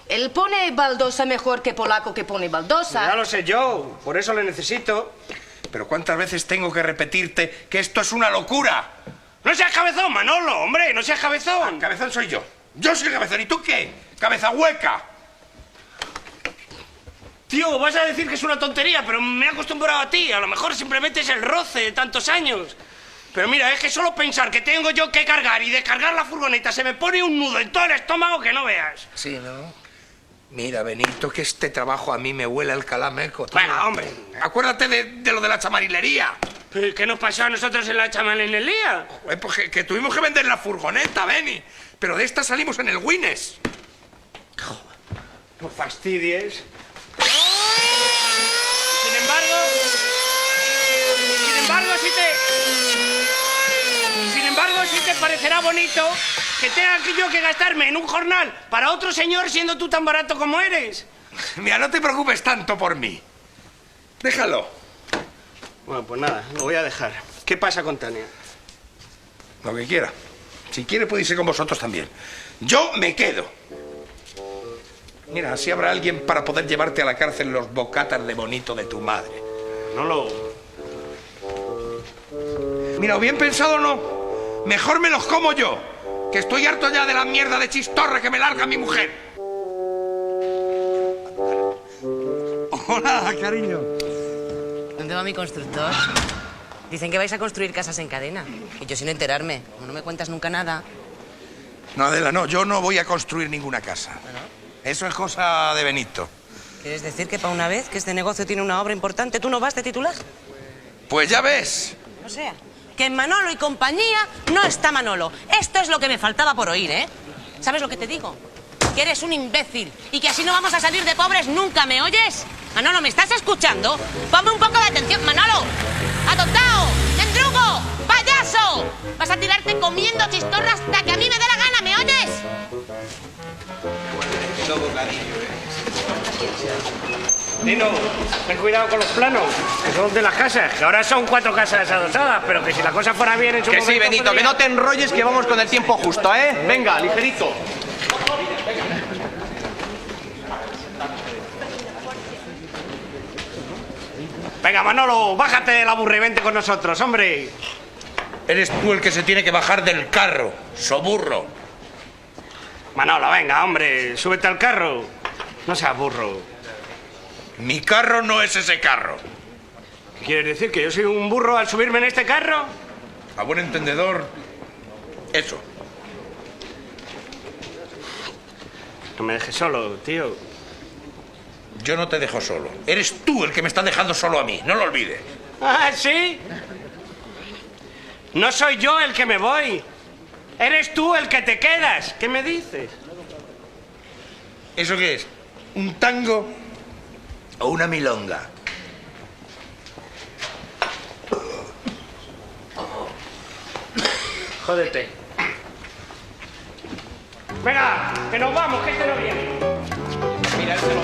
Él pone baldosa mejor que polaco que pone baldosa. Ya lo sé yo, por eso le necesito. Pero ¿cuántas veces tengo que repetirte que esto es una locura? ¡No seas cabezón, Manolo, hombre! ¡No seas cabezón! Cabezón soy yo. Yo soy cabezón. ¿Y tú qué? ¡Cabeza hueca! Tío, vas a decir que es una tontería, pero me he acostumbrado a ti. A lo mejor simplemente es el roce de tantos años. Pero mira, es que solo pensar que tengo yo que cargar y descargar la furgoneta se me pone un nudo en todo el estómago que no veas. Sí, ¿no? Mira, Benito, que este trabajo a mí me huele al calameco. Venga, hombre. Acuérdate de lo de la chamarilería. ¿Qué nos pasó a nosotros en la chamarilería? Pues que tuvimos que vender la furgoneta, Beni. Pero de esta salimos en el Guinness. No fastidies. Sin embargo, si te parecerá bonito que tenga yo que gastarme en un jornal para otro señor siendo tú tan barato como eres. Mira, no te preocupes tanto por mí. Déjalo. Bueno, pues nada, lo voy a dejar. ¿Qué pasa con Tania? Lo que quiera. Si quiere puede irse con vosotros también. Yo me quedo. Mira, así habrá alguien para poder llevarte a la cárcel los bocatas de bonito de tu madre. No lo... Mira, o bien pensado o no, mejor me los como yo, que estoy harto ya de la mierda de chistorra que me larga mi mujer. Hola, cariño. ¿Dónde va mi constructor? Dicen que vais a construir casas en cadena. Y yo sin enterarme. Como no me cuentas nunca nada. No, Adela, no, yo no voy a construir ninguna casa. Eso es cosa de Benito. ¿Quieres decir que para una vez que este negocio tiene una obra importante, tú no vas de titular? Pues ya ves. O sea, que en Manolo y compañía no está Manolo. Esto es lo que me faltaba por oír, ¿eh? ¿Sabes lo que te digo? Que eres un imbécil y que así no vamos a salir de pobres nunca, ¿me oyes? Manolo, ¿me estás escuchando? Ponme un poco de atención. Manolo, atontao, mendrugo, payaso. Vas a tirarte comiendo chistorra hasta que a mí me dé la gana, ¿me oyes? Nino, ten cuidado con los planos, que son de las casas, que ahora son 4 casas adosadas, pero que si la cosa fuera bien en su momento... Que sí, Benito, podría... que no te enrolles, que vamos con el tiempo justo, ¿eh? Venga, ligerito. Venga, Manolo, bájate del aburrimiento con nosotros, hombre. Eres tú el que se tiene que bajar del carro, soburro. Manolo, venga, hombre, súbete al carro. No seas burro. Mi carro no es ese carro. ¿Qué quieres decir? ¿Que yo soy un burro al subirme en este carro? A buen entendedor, eso. No me dejes solo, tío. Yo no te dejo solo. Eres tú el que me está dejando solo a mí, no lo olvides. ¿Ah, sí? No soy yo el que me voy. Eres tú el que te quedas. ¿Qué me dices? ¿Eso qué es? ¿Un tango o una milonga? Jódete. Venga, que nos vamos, que este no viene. Mira, él se lo...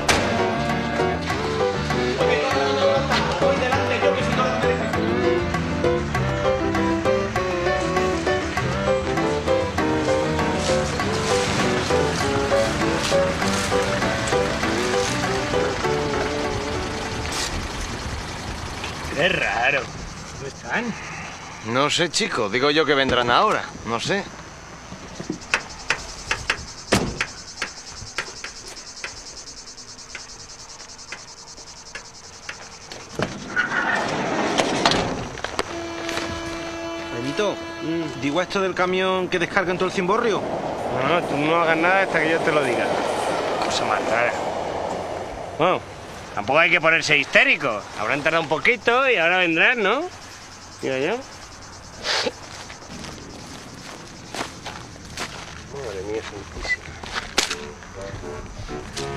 Oye, no, voy delante yo, que si no lo mereces. Qué raro. ¿Dónde están? No sé, chico. Digo yo que vendrán ahora. No sé. Benito, digo esto del camión que descarga en todo el cimborrio. No, tú no hagas nada hasta que yo te lo diga. Cosa más rara. Bueno, tampoco hay que ponerse histérico. Habrán tardado un poquito y ahora vendrán, ¿no? Digo yo. Madre mía, santísima.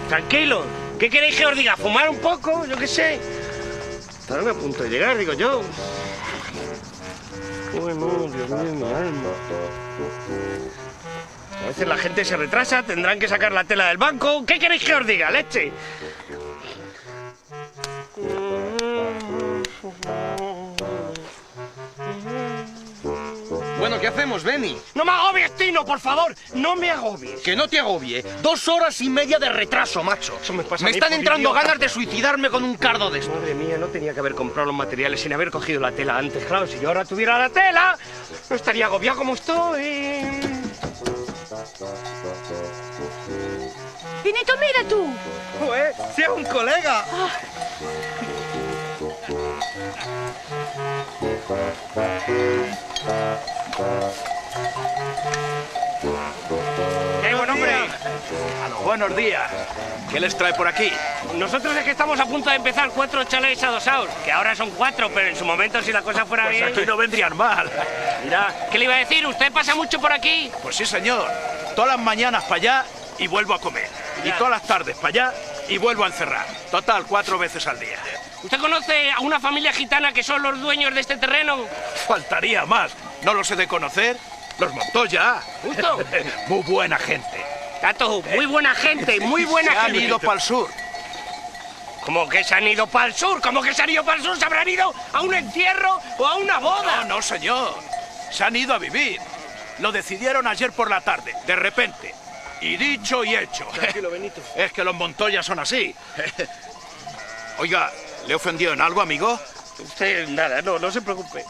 Tranquilo. ¿Qué queréis que os diga? ¿Fumar un poco? Yo qué sé. Estarán a punto de llegar, digo yo. Bueno, Dios mío, mi alma. A veces la gente se retrasa, tendrán que sacar la tela del banco. ¿Qué queréis que os diga, leche? Bueno, ¿qué hacemos, Benny? ¡No me agobies, Tino, por favor! ¡No me agobies! Que no te agobie. 2 horas y media de retraso, macho. Eso me pasa a Me mí están por entrando idiota. ganas de suicidarme con un cardo de esto. Madre mía, no tenía que haber comprado los materiales sin haber cogido la tela antes. Claro, si yo ahora tuviera la tela, no estaría agobiado como estoy. Benito, mira tú. Joder, si es un colega. Buen hombre! Buenos días. ¿Qué les trae por aquí? Nosotros es que estamos a punto de empezar 4 chalés adosados, que ahora son 4, pero en su momento si la cosa fuera Pues bien... aquí no vendrían mal. Mira, ¿qué le iba a decir? ¿Usted pasa mucho por aquí? Pues sí, señor. Todas las mañanas para allá y vuelvo a comer. Y todas las tardes para allá y vuelvo a encerrar. Total, 4 veces al día. ¿Usted conoce a una familia gitana que son los dueños de este terreno? Faltaría más. ¿No los he de conocer? Los Montoya. ¿Justo? Muy buena gente. Tato, muy buena gente, muy buena Se han gente. ido para el sur. ¿Cómo que se han ido para el sur? ¿Cómo que se han ido para el sur? ¿Se habrán ido a un entierro o a una boda? No, no, señor. Se han ido a vivir. Lo decidieron ayer por la tarde, de repente. Y dicho y hecho. Tranquilo, Benito. Es que los Montoya son así. Oiga, ¿le he ofendido en algo, amigo? Usted, nada, no se preocupe.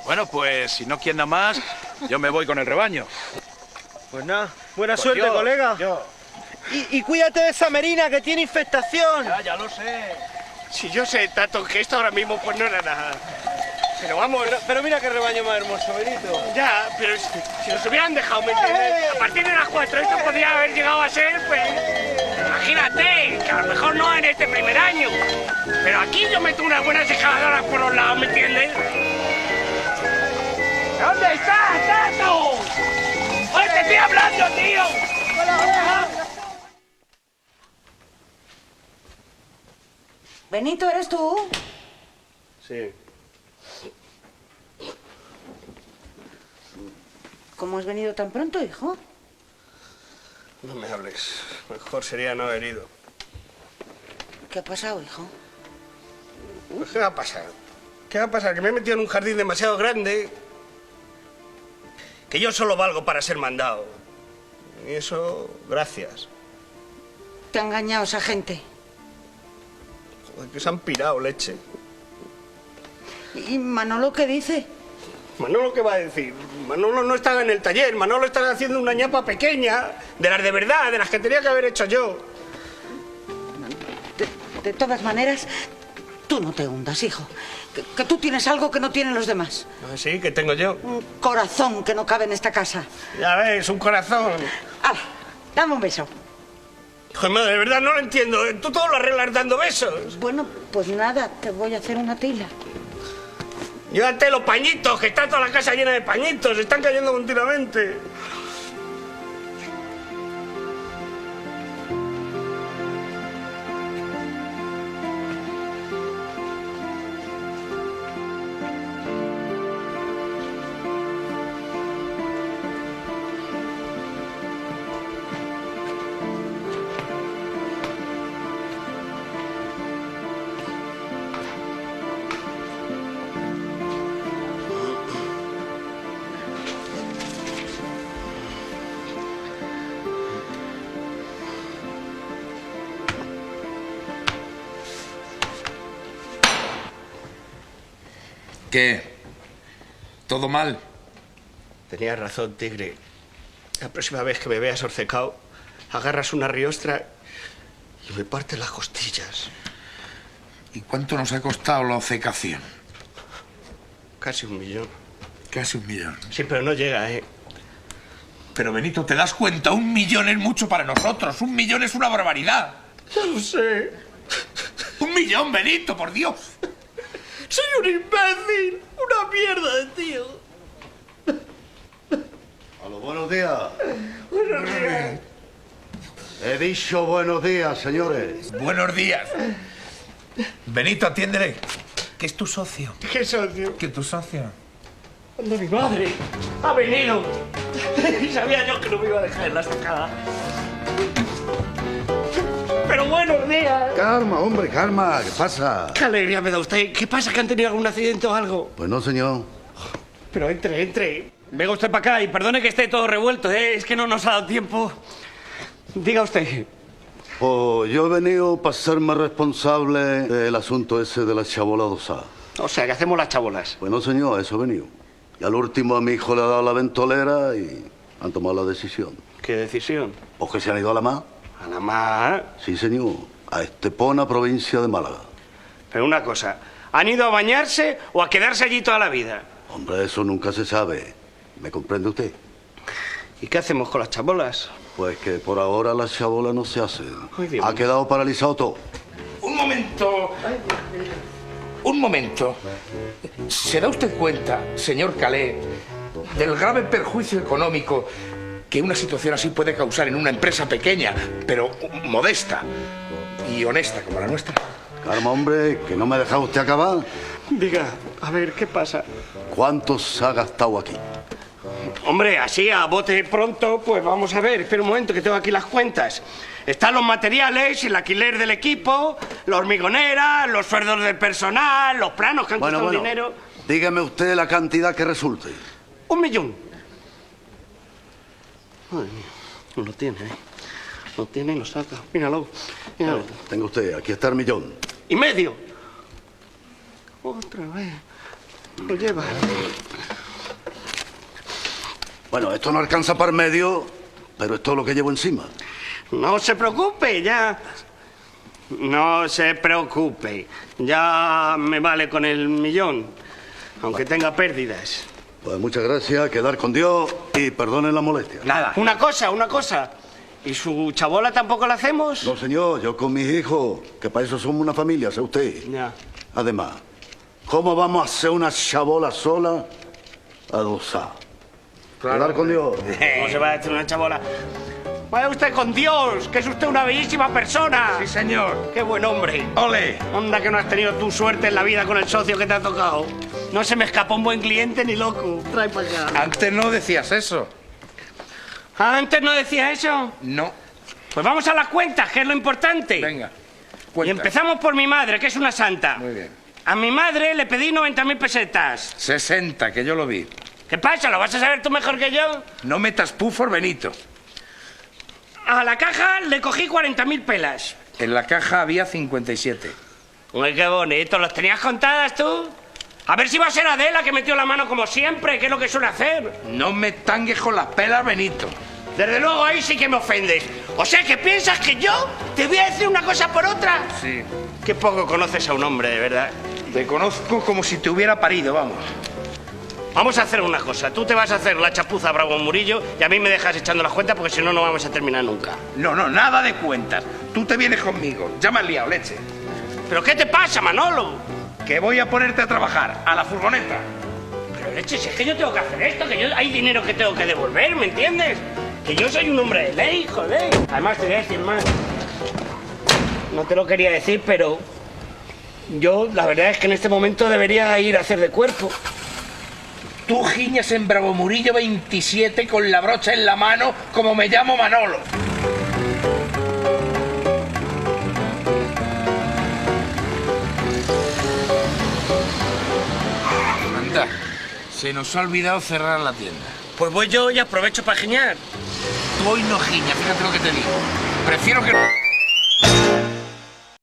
Bueno, pues si no quiere nada más, yo me voy con el rebaño. Pues nada, buena Pues suerte, yo, colega. yo. Y cuídate de esa merina que tiene infestación. Ya lo sé. Si yo sé, Tato, que esto ahora mismo pues no era nada. Pero vamos... Pero mira qué rebaño más hermoso, Benito. Ya, pero si nos hubieran dejado, ¿me entiendes? A partir de las 4 esto podría haber llegado a ser, pues... imagínate, que a lo mejor no en este primer año, pero aquí yo meto unas buenas escaladoras por los lados, ¿me entiendes? ¿Dónde estás, Tato? ¡Oye, te estoy hablando, tío! Benito, ¿eres tú? Sí. ¿Cómo has venido tan pronto, hijo? No me hables. Mejor sería no haber ido. ¿Qué ha pasado, hijo? Pues, ¿qué va a pasar? ¿Qué va a pasar? Que me he metido en un jardín demasiado grande. Que yo solo valgo para ser mandado. Y eso, gracias. Te ha engañado esa gente. Joder, que se han pirado, leche. ¿Y Manolo qué dice? ¿Manolo qué va a decir? Manolo no estaba en el taller. Manolo estaba haciendo una ñapa pequeña. De las de verdad, de las que tenía que haber hecho yo. De todas maneras, tú no te hundas, hijo. Que tú tienes algo que no tienen los demás. Sí, que tengo yo. Un corazón que no cabe en esta casa. Ya ves, un corazón. ¡Hala! Dame un beso. Hijo de madre, de verdad no lo entiendo. Tú todo lo arreglas dando besos. Bueno, pues nada, te voy a hacer una tila. Llévate los pañitos, que está toda la casa llena de pañitos. Están cayendo continuamente. ¿Qué? ¿Todo mal? Tenías razón, tigre. La próxima vez que me veas horcecao, agarras una riostra y me partes las costillas. ¿Y cuánto nos ha costado la obcecación? Casi 1 millón. Casi 1 millón. Sí, pero no llega, ¿eh? Pero, Benito, ¿te das cuenta? 1 millón es mucho para nosotros. 1 millón es una barbaridad. Ya lo sé. 1 millón, Benito, por Dios. ¡Soy un imbécil! ¡Una mierda de tío! Aló, buenos días. Buenos días. He dicho buenos días, señores. Buenos días. Benito, atiéndele. Que es tu socio. ¿Qué socio? ¿Que tu socio? ¡Anda, mi madre! ¡Ha venido! Sabía yo que no me iba a dejar en la estacada. Pero buenos días. Calma, hombre, calma. ¿Qué pasa? ¡Qué alegría me da usted! ¿Qué pasa? ¿Que han tenido algún accidente o algo? Pues no, señor. Pero entre, entre. Venga usted para acá y perdone que esté todo revuelto, ¿eh? Es que no nos ha dado tiempo. Diga usted. Pues yo he venido para serme responsable del asunto ese de la chabola dosada. O sea, que hacemos las chabolas. Pues no, señor, eso he venido. Y al último a mi hijo le ha dado la ventolera y han tomado la decisión. ¿Qué decisión? Pues que se han ido a la mar. ¿A la mar? Sí, señor. A Estepona, provincia de Málaga. Pero una cosa, ¿han ido a bañarse o a quedarse allí toda la vida? Hombre, eso nunca se sabe. ¿Me comprende usted? ¿Y qué hacemos con las chabolas? Pues que por ahora las chabolas no se hacen. Ay, Dios Ha mío. quedado paralizado todo. Un momento. Un momento. ¿Se da usted cuenta, señor Calé, del grave perjuicio económico que una situación así puede causar en una empresa pequeña, pero modesta y honesta como la nuestra? Calma, hombre, que no me ha dejado usted acabar. Diga, a ver, ¿qué pasa? ¿Cuánto se ha gastado aquí? Hombre, así a bote pronto, pues vamos a ver. Espera un momento, que tengo aquí las cuentas. Están los materiales, el alquiler del equipo, la hormigonera, los sueldos del personal, los planos que han costado dinero. Dígame usted la cantidad que resulte. 1 millón. Madre mía, no lo tiene, ¿eh? Lo tiene y lo saca. Míralo. Míralo. Tenga usted, aquí está el millón. ¿Y medio? Otra vez. Lo lleva. Bueno, esto no alcanza para el medio, pero esto es lo que llevo encima. No se preocupe, ya. No se preocupe. Ya me vale con el millón, aunque tenga pérdidas. Pues muchas gracias, quedar con Dios y perdonen la molestia. Nada. Una cosa. ¿Y su chabola tampoco la hacemos? No, señor, yo con mis hijos, que para eso somos una familia, ¿sabe usted? Ya. Además, ¿cómo vamos a hacer una chabola sola adosada? Hablar con Dios. ¿Cómo se va a hacer una chabola? Vaya usted con Dios, que es usted una bellísima persona. Sí, señor. Qué buen hombre. ¡Ole! Onda que no has tenido tu suerte en la vida con el socio que te ha tocado. No se me escapó un buen cliente ni loco. Trae para acá. Antes no decías eso. ¿Antes no decía eso? No. Pues vamos a las cuentas, que es lo importante. Venga. Y Cuenta. empezamos por mi madre, que es una santa. Muy bien. A mi madre le pedí 90.000 pesetas. 60, que yo lo vi. ¿Qué pasa? ¿Lo vas a saber tú mejor que yo? No metas pufos, Benito. A la caja le cogí 40.000 pelas. En la caja había 57. Uy, qué bonito. ¿Los tenías contadas tú? A ver si va a ser Adela que metió la mano como siempre, que es lo que suele hacer. No me tangues con las pelas, Benito. Desde luego ahí sí que me ofendes. O sea, que piensas que yo te voy a decir una cosa por otra. Sí. Qué poco conoces a un hombre, de verdad. Te conozco como si te hubiera parido, vamos. Vamos a hacer una cosa. Tú te vas a hacer la chapuza Bravo Murillo y a mí me dejas echando las cuentas porque si no, no vamos a terminar nunca. No, nada de cuentas. Tú te vienes conmigo. Ya me has liado, leche. ¿Pero qué te pasa, Manolo? Que voy a ponerte a trabajar, a la furgoneta. Pero leche, si es que yo tengo que hacer esto, que yo hay dinero que tengo que devolver, ¿me entiendes? Que yo soy un hombre de ley, joder. Además, te voy a decir más. No te lo quería decir, pero yo la verdad es que en este momento debería ir a hacer de cuerpo. Tú giñas en Bravo Murillo 27 con la brocha en la mano como me llamo Manolo. Anda, se nos ha olvidado cerrar la tienda. Pues voy yo y aprovecho para giñar. Tú hoy no giñas, fíjate lo que te digo. Prefiero que...